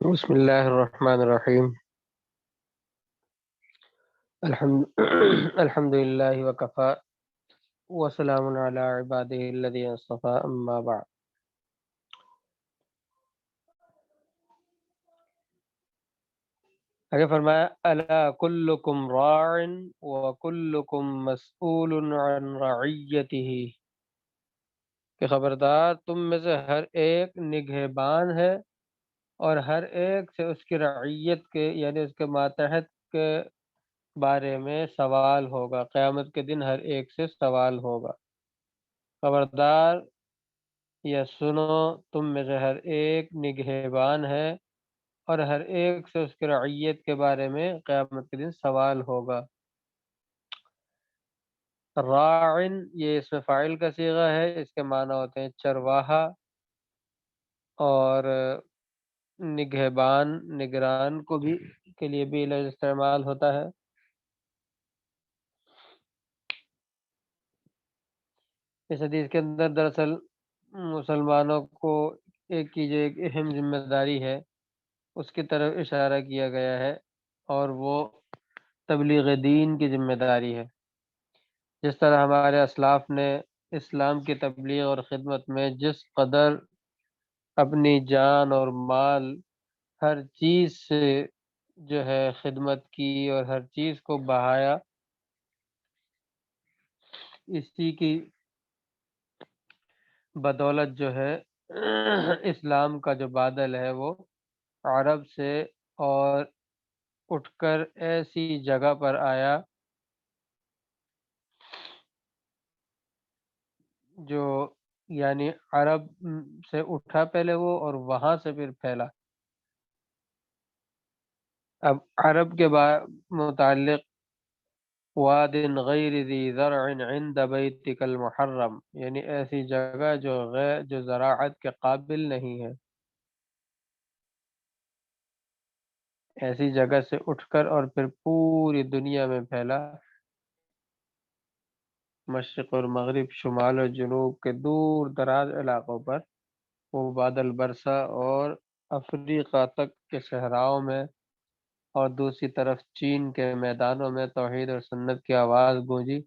بسم الله الرحمن الرحيم. الحمد الحمد لله وكفى وسلام على عباده الذين اصطفى أما بعد. آگے فرمایا الا كلكم راع وكلكم مسؤول عن رعيته، کہ خبردار تم میں سے ہر ایک نگہبان ہے اور ہر ایک سے اس کی رعیت کے یعنی اس کے ماتحت کے بارے میں سوال ہوگا. قیامت کے دن ہر ایک سے سوال ہوگا. خبردار یا سنو، تم میں سے ہر ایک نگہبان ہے اور ہر ایک سے اس کی رعیت کے بارے میں قیامت کے دن سوال ہوگا. راعن یہ اسم فاعل کا صیغہ ہے، اس کے معنی ہوتے ہیں چرواہا، اور نگہبان نگران کو بھی کے لیے بھی لفظ استعمال ہوتا ہے. اس حدیث کے اندر دراصل مسلمانوں کو ایک کی جو ایک اہم ذمہ داری ہے اس کی طرف اشارہ کیا گیا ہے، اور وہ تبلیغ دین کی ذمہ داری ہے. جس طرح ہمارے اسلاف نے اسلام کی تبلیغ اور خدمت میں جس قدر اپنی جان اور مال ہر چیز سے جو ہے خدمت کی اور ہر چیز کو بہایا، اسی کی بدولت جو ہے اسلام کا جو بادل ہے وہ عرب سے اور اٹھ کر ایسی جگہ پر آیا جو یعنی عرب سے اٹھا پہلے وہ اور وہاں سے پھر پھیلا. اب عرب کے متعلق واد غیر ذی زرع عند بیتک المحرم، یعنی ایسی جگہ جو زراعت کے قابل نہیں ہے، ایسی جگہ سے اٹھ کر اور پھر پوری دنیا میں پھیلا. مشرق اور مغرب، شمال اور جنوب کے دور دراز علاقوں پر وہ بادل برسا اور افریقہ تک کے صحراؤں میں اور دوسری طرف چین کے میدانوں میں توحید اور سنت کی آواز گونجی.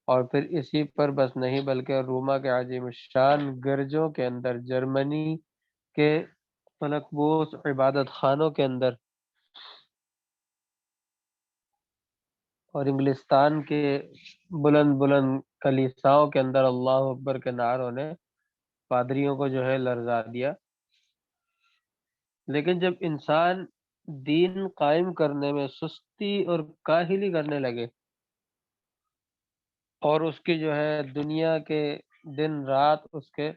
اور پھر اسی پر بس نہیں بلکہ روما کے عظیم الشان گرجوں کے اندر، جرمنی کے فلک بوس عبادت خانوں کے اندر اور انگلستان کے بلند بلند کلیساؤں کے اندر اللہ اکبر کے نعروں نے پادریوں کو جو ہے لرزا دیا. لیکن جب انسان دین قائم کرنے میں سستی اور کاہلی کرنے لگے اور اس کی جو ہے دنیا کے دن رات اس کے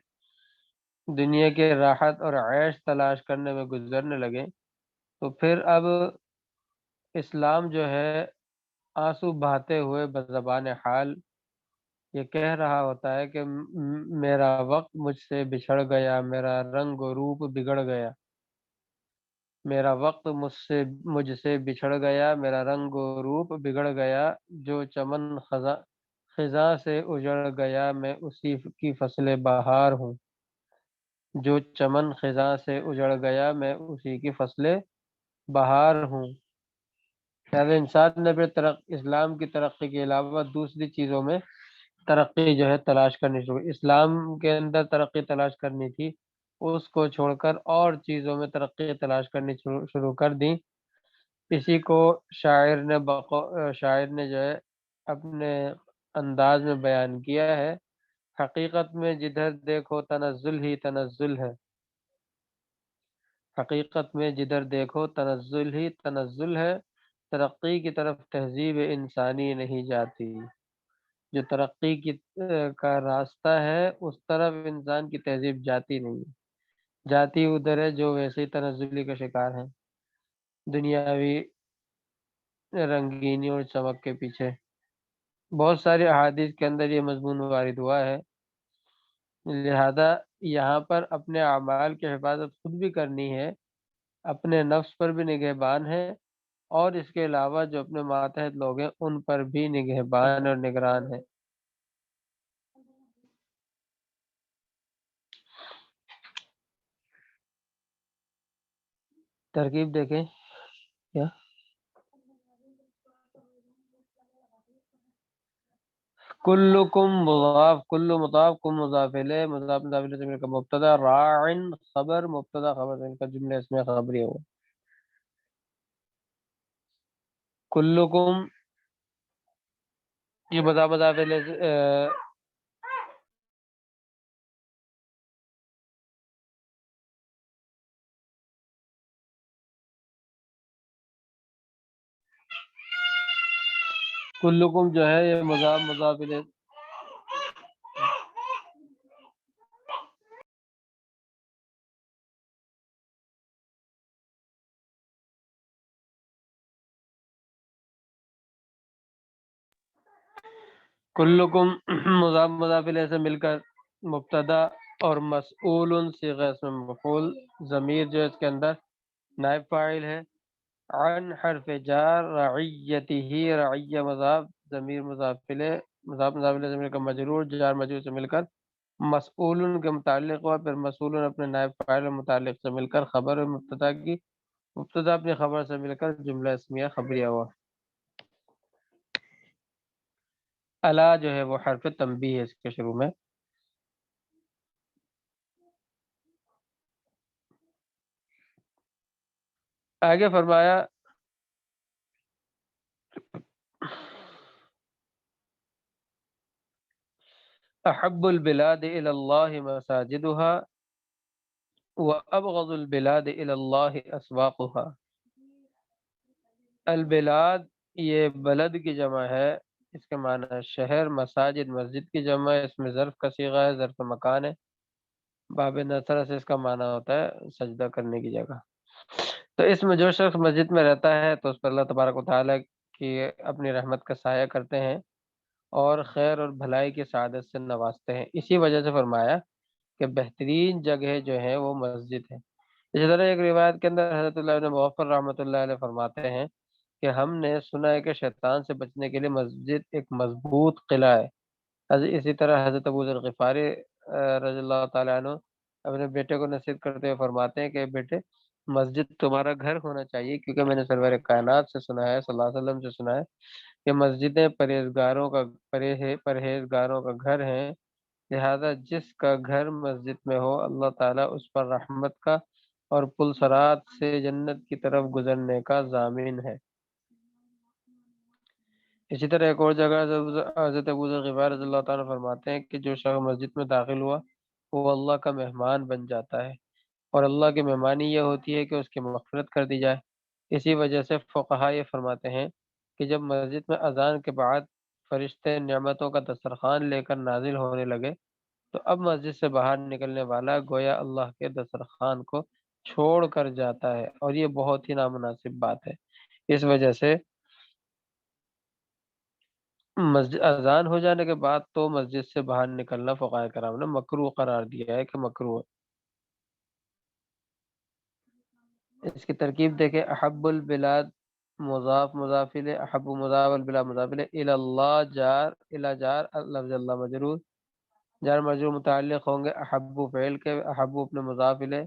دنیا کے راحت اور عیش تلاش کرنے میں گزرنے لگے، تو پھر اب اسلام جو ہے آنسو بہاتے ہوئے بزبان حال یہ کہہ رہا ہوتا ہے کہ میرا وقت مجھ سے بچھڑ گیا، میرا رنگ و روپ بگڑ گیا، میرا وقت مجھ سے بچھڑ گیا، میرا رنگ و روپ بگڑ گیا، جو چمن خزاں سے اجڑ گیا میں اسی کی فصل بہار ہوں، جو چمن خزاں سے اجڑ گیا میں اسی کی فصل بہار ہوں. لہٰذا انسان نے پھر اسلام کی ترقی کے علاوہ دوسری چیزوں میں ترقی جو ہے تلاش کرنی شروع. اسلام کے اندر ترقی تلاش کرنی تھی، اس کو چھوڑ کر اور چیزوں میں ترقی تلاش کرنی شروع کر دی. اسی کو شاعر نے جو ہے اپنے انداز میں بیان کیا ہے. حقیقت میں جدھر دیکھو تنزل ہی تنزل ہے، حقیقت میں جدھر دیکھو تنزل ہی تنزل ہے، ترقی کی طرف تہذیب انسانی نہیں جاتی. جو ترقی کا راستہ ہے اس طرف انسان کی تہذیب جاتی نہیں، جاتی ادھر ہے جو ویسے ہی تنزلی کا شکار ہے، دنیاوی رنگینی اور چمک کے پیچھے. بہت سارے احادیث کے اندر یہ مضمون وارد ہوا ہے. لہذا یہاں پر اپنے اعمال کی حفاظت خود بھی کرنی ہے، اپنے نفس پر بھی نگہبان ہے، اور اس کے علاوہ جو اپنے ماتحت لوگ ہیں ان پر بھی نگہبان اور نگران ہے. ترکیب دیکھیں کیا کلکم مضاف، کل مضاف، کم مضاف الیہ، مضاف مضاف الیہ سے مل کر مبتدا، راعن خبر، مبتدا خبر سے مل کر جملہ اس میں خبری ہوا. کلکم یہ مضاف مضاف الیہ کلکم جو ہے یہ مضاف مضاف الیہ، کلکم مضاف مضاف الیہ سے مل کر مبتدا اور مسئول صیغہ اسم مفعول، ضمیر جو اس کے اندر نائب فاعل ہے. عن حرف جار، رعیتہ، رعیہ مضاف، ضمیر مضاف الیہ، مضاف مضاف الیہ سے مل کر مجرور، جار مجرور سے مل کر مسئول کے متعلق ہوا، پھر مسئول اپنے نائب فاعل اور متعلق سے مل کر خبر اور مبتدا کی، مبتدا اپنی خبر سے مل کر جملہ اسمیہ خبریہ ہوا. الا جو ہے وہ حرف تنبیہ ہے اس کے شروع میں. آگے فرمایا احب البلاد الى اللہ مساجدها وابغض البلاد الى اللہ اسواقها. البلاد یہ بلد کی جمع ہے، اس کے معنی ہے شہر، مساجد مسجد کی جمع ہے، اس میں ظرف کا صیغہ ہے، ظرف مکان ہے، باب نصرہ سے اس کا معنی ہوتا ہے سجدہ کرنے کی جگہ. تو اس میں جو شخص مسجد میں رہتا ہے تو اس پر اللہ تبارک و تعالیٰ کی اپنی رحمت کا سایہ کرتے ہیں اور خیر اور بھلائی کی سعادت سے نوازتے ہیں. اسی وجہ سے فرمایا کہ بہترین جگہ جو ہے وہ مسجد ہے. اسی طرح ایک روایت کے اندر حضرت اللہ ابن مغفر رحمۃ اللہ علیہ فرماتے ہیں کہ ہم نے سنا ہے کہ شیطان سے بچنے کے لیے مسجد ایک مضبوط قلعہ ہے. اسی طرح حضرت ابو ذر غفاری رضی اللہ تعالیٰ عنہ اپنے بیٹے کو نصیحت کرتے ہوئے فرماتے ہیں کہ بیٹے مسجد تمہارا گھر ہونا چاہیے، کیونکہ میں نے سرور کائنات سے سنا ہے، صلی اللہ علیہ وسلم سے سنا ہے کہ مسجدیں پرہیزگاروں کا گھر ہیں. لہذا جس کا گھر مسجد میں ہو اللہ تعالیٰ اس پر رحمت کا اور پل صراط سے جنت کی طرف گزرنے کا ضامن ہے. اسی طرح ایک اور جگہ حضرت ابو ذر غفاری رضی اللہ تعالیٰ فرماتے ہیں کہ جو شخص مسجد میں داخل ہوا وہ اللہ کا مہمان بن جاتا ہے، اور اللہ کی مہمانی یہ ہوتی ہے کہ اس کی مغفرت کر دی جائے. اسی وجہ سے فقہا یہ فرماتے ہیں کہ جب مسجد میں اذان کے بعد فرشتے نعمتوں کا دسترخوان لے کر نازل ہونے لگے تو اب مسجد سے باہر نکلنے والا گویا اللہ کے دسترخوان کو چھوڑ کر جاتا ہے، اور یہ بہت ہی نامناسب بات ہے. اس وجہ سے مسجد اذان ہو جانے کے بعد تو مسجد سے باہر نکلنا فقہاء کرام نے مکروہ قرار دیا ہے کہ مکروہ ہے. اس کی ترکیب دیکھیں احب البلاد مضاف مضاف الیہ، احب مضاف البلاد مضاف الیہ، الی اللہ جار، الی جار لفظ اللہ مجرور، جار مجرور متعلق ہوں گے احب فعل کے، احب اپنے مضاف الیہ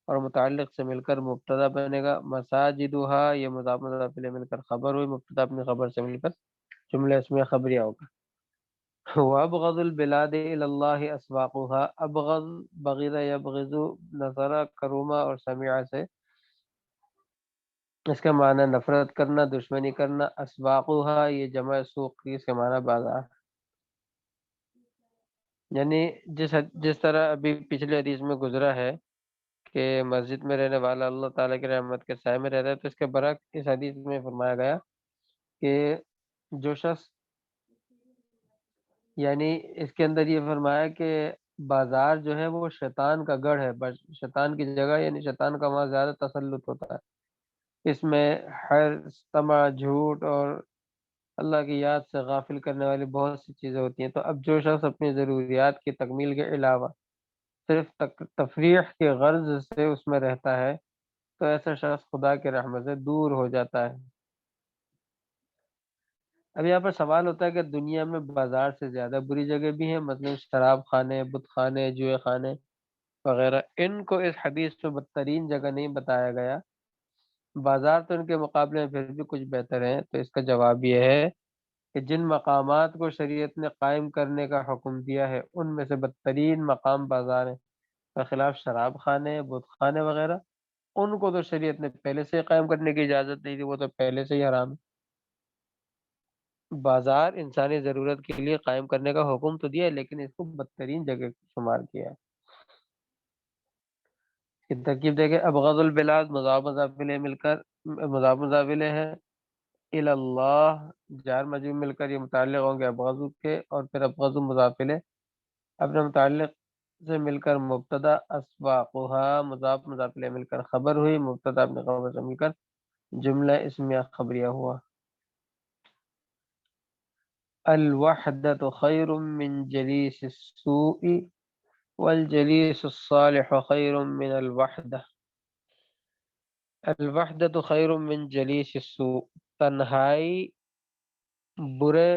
اور متعلق سے مل کر مبتدا بنے گا. مساجدها یہ مضاف مضاف الیہ مل کر خبر ہوئی، مبتدا اپنی خبر سے مل کر جملہ اس میں خبریہ ہوگا. وابغض البلاد الى اللہ اسواقها، ابغض بغض یبغض نظر کروما اور سمع سے اس کا معنی نفرت کرنا، دشمنی کرنا. اسواقها یہ جمع سوق کی، اس کا معنی بازار. یعنی جس طرح ابھی پچھلے حدیث میں گزرا ہے کہ مسجد میں رہنے والا اللہ تعالیٰ کی رحمت کے سائے میں رہتا ہے، تو اس کے برعکس اس حدیث میں فرمایا گیا کہ جو شخص، یعنی اس کے اندر یہ فرمایا کہ بازار جو ہے وہ شیطان کا گڑھ ہے، شیطان کی جگہ، یعنی شیطان کا وہاں زیادہ تسلط ہوتا ہے. اس میں ہر طمع، جھوٹ اور اللہ کی یاد سے غافل کرنے والی بہت سی چیزیں ہوتی ہیں. تو اب جو شخص اپنی ضروریات کی تکمیل کے علاوہ صرف تفریح کے غرض سے اس میں رہتا ہے تو ایسا شخص خدا کی رحمت سے دور ہو جاتا ہے. اب یہاں پر سوال ہوتا ہے کہ دنیا میں بازار سے زیادہ بری جگہ بھی ہیں، مثلا شراب خانے، بت خانے، جوئے خانے وغیرہ. ان کو اس حدیث میں بدترین جگہ نہیں بتایا گیا، بازار تو ان کے مقابلے میں پھر بھی کچھ بہتر ہیں، تو اس کا جواب یہ ہے کہ جن مقامات کو شریعت نے قائم کرنے کا حکم دیا ہے ان میں سے بدترین مقام بازار ہیں، بخلاف شراب خانے، بت خانے وغیرہ، ان کو تو شریعت نے پہلے سے ہی قائم کرنے کی اجازت نہیں تھی، وہ تو پہلے سے ہی حرام ہے۔ بازار انسانی ضرورت کے لیے قائم کرنے کا حکم تو دیا ہے، لیکن اس کو بدترین جگہ شمار کیا ہے۔ اس کی ترکیب دیکھیں، ابغض البلاد مضاف مضاف الیہ مل کر مضاف مضاف الیہ ہے، الی اللہ جار مجرور مل کر یہ متعلق ہوں گے ابغض کے، اور پھر ابغض مضاف الیہ اپنے متعلق سے مل کر مبتدا، اسواقها مضاف مضاف الیہ مل کر خبر ہوئی، مبتدا اپنے خبر سے مل کر جملہ اسمیہ خبریہ ہوا۔ الوحدۃ خیر من جلیس السوء والجلیس الصالح خیر من الوحدہ۔ الوحدۃ خیر من جلیس السوء، تنہائی برے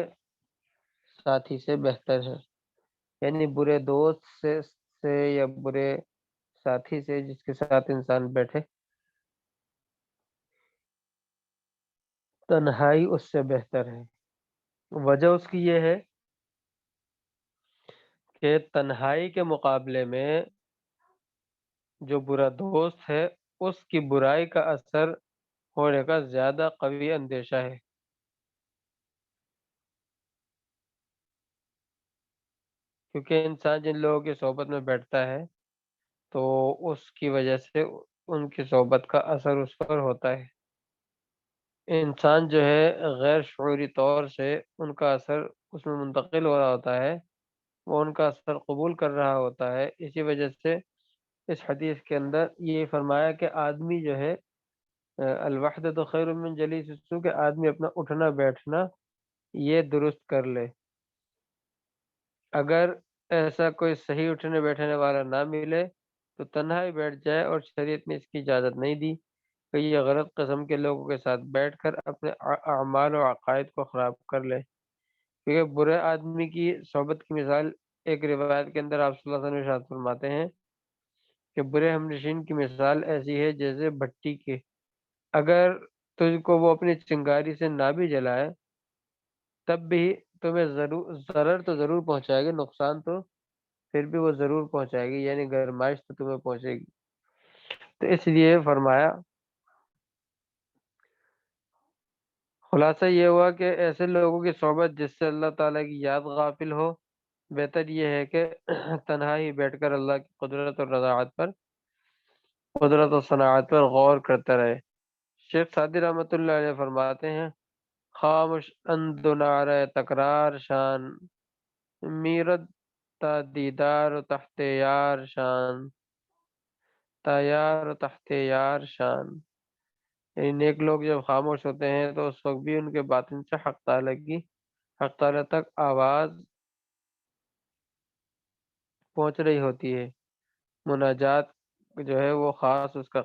ساتھی سے بہتر ہے، یعنی برے دوست سے یا برے ساتھی سے جس کے ساتھ انسان بیٹھے، تنہائی اس سے بہتر ہے۔ وجہ اس کی یہ ہے کہ تنہائی کے مقابلے میں جو برا دوست ہے اس کی برائی کا اثر ہونے کا زیادہ قوی اندیشہ ہے، کیونکہ انسان جن لوگوں کی صحبت میں بیٹھتا ہے تو اس کی وجہ سے ان کی صحبت کا اثر اس پر ہوتا ہے۔ انسان جو ہے غیر شعوری طور سے ان کا اثر اس میں منتقل ہو رہا ہوتا ہے، وہ ان کا اثر قبول کر رہا ہوتا ہے۔ اسی وجہ سے اس حدیث کے اندر یہ فرمایا کہ آدمی جو ہے الوحدۃ خیر من جلیس السوء، کہ آدمی اپنا اٹھنا بیٹھنا یہ درست کر لے۔ اگر ایسا کوئی صحیح اٹھنے بیٹھنے والا نہ ملے تو تنہا ہی بیٹھ جائے، اور شریعت نے اس کی اجازت نہیں دی کہ یہ غلط قسم کے لوگوں کے ساتھ بیٹھ کر اپنے اعمال و عقائد کو خراب کر لے، کیونکہ برے آدمی کی صحبت کی مثال ایک روایت کے اندر آپ صلی اللہ علیہ وسلم ارشاد فرماتے ہیں کہ برے ہم نشین کی مثال ایسی ہے جیسے بھٹی کے، اگر تجھ کو وہ اپنی چنگاری سے نہ بھی جلائے تب بھی تمہیں ضرر تو ضرور پہنچائے گی، نقصان تو پھر بھی وہ ضرور پہنچائے گی، یعنی گرمائش تو تمہیں پہنچے گی۔ تو اس لیے فرمایا، خلاصہ یہ ہوا کہ ایسے لوگوں کی صحبت جس سے اللہ تعالیٰ کی یاد غافل ہو، بہتر یہ ہے کہ تنہا ہی بیٹھ کر اللہ کی قدرت و صناعت پر غور کرتا رہے۔ شیخ سعدی رحمۃ اللہ علیہ فرماتے ہیں، خاموش اند و نعرہ تکرار شان، میرد تا دیدار و تحت یار شان، تا یار و تحت یار شان، یعنی نیک لوگ جب خاموش ہوتے ہیں تو اس وقت بھی ان کے باطن سے حق تعالیٰ تک آواز پہنچ رہی ہوتی ہے، مناجات جو ہے وہ خاص اس کا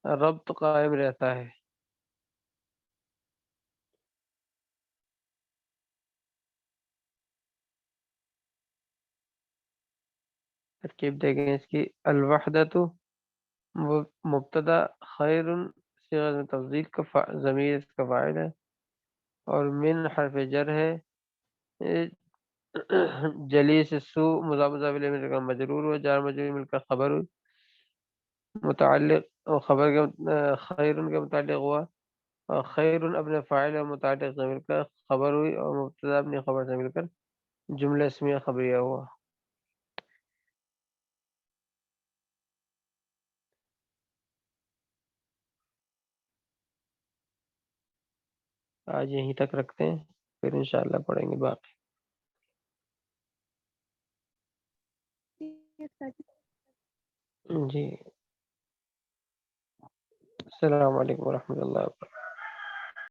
ربط قائم رہتا ہے۔ ترکیب دیکھیں اس کی، الوحدۃ مبتدا، خیر صیغہ تفضیل کا ضمیر اس کا فاعل ہے، اور من حرف جر ہے، جلیس السوء مضاف مضاف الیہ مل کر مجرور ہوا، جار مجرور مل کر خبر ہوئی، متعلق اور خبر کے خیر کے متعلق ہوا، اور خیر اپنے فاعل اور متعلق سے مل کر خبر ہوئی، اور مبتدا اپنی خبر سے مل کر جملہ اسمیہ خبریہ ہوا۔ آج یہیں تک رکھتے ہیں، پھر انشاءاللہ پڑھیں گے باقی۔ جی، السلام علیکم ورحمۃ اللہ وبرکاتہ۔